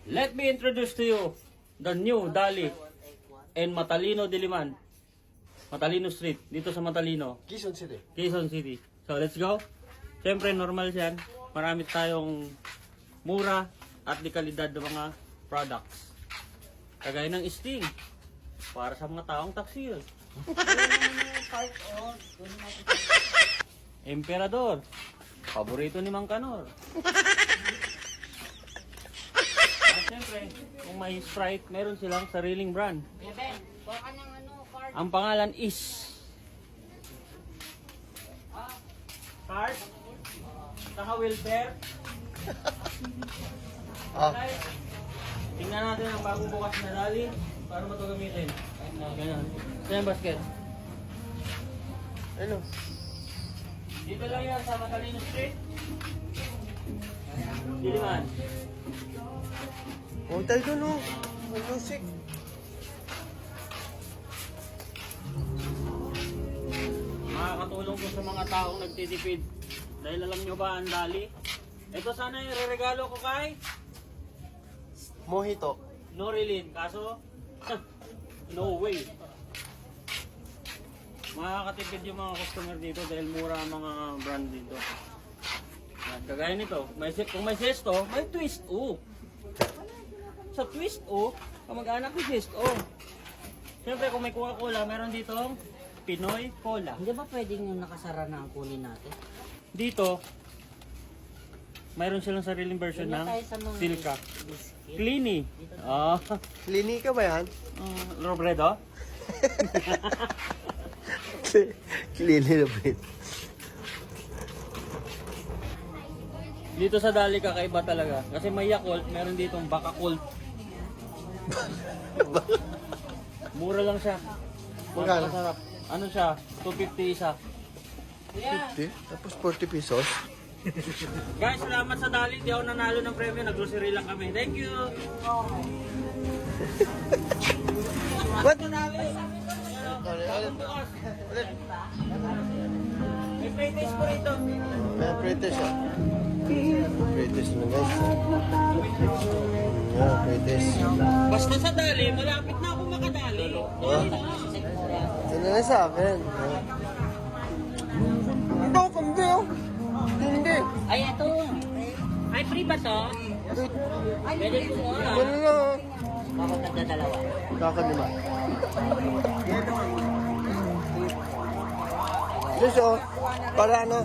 Let me introduce to you the new Dali and Matalino Diliman. Matalino Street, dito sa Matalino, Quezon City. Quezon City. So let's go. Siyempre normal yan. Marami tayong mura at di kalidad ng mga products. Kagaya ng Sting. Para sa mga taong taksil. Emperador. Paborito ni Mang Kanor. At siyempre, kung may Sprite, meron silang sariling brand. Ang pangalan is Card, saka welfare. Okay. Tingnan natin ang bagong bukas na Dali para mo ito gamitin. Ganyan. Ito yung basket. Ano? Dito lang yan sa Matalino Street. Diliman. Hotel doon oh. May music. Makakatulong ko sa mga taong nagtitipid. Dahil alam nyo ba ang Dali? Ito sana yung re-regalo ko kay Mojito. Norilyn. Kaso, no way. Makakatipid yung mga customer dito dahil mura ang mga brand dito. Yan, kagaya nito, kung may Zesto, may Twist O. Sa Twist O, kamag-anak ni Twist O. Siyempre kung may Coca-Cola, meron ditong Pinoy Cola. Hindi ba pwedeng yung nakasara na ang kunin natin? Dito, mayroon silang sariling version Doon ng na tayo sa mga Silka. biscuit. Cleany. Ah, Klinika ba yan? Robredo? Klini na bread. Dito sa Dali kakaiba talaga. Kasi may Yakult, meron ditong Bakakult. Mura lang siya. Magkano? Masarap. Ano siya? 250 isa. 50? Tapos 40 pesos? Guys, salamat sa Dali. Di ako nanalo ng premyo. Nag-grocery lang kami. Thank you! What? May pre-taste po rito. May pretest ah. Pretest na guys. Yeah, pretest. Basta sa Dali, malapit na ako makadali. Sino na sa akin? Ito, hindi oh. Hindi. Ay, ito. Ay, free ba to? Pwede po mo ah. Ano na? Bakit nagdadalawa? Kakalima. Yes oh. Para ano?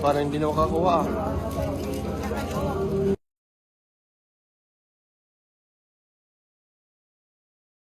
Para hindi na makakuha ah.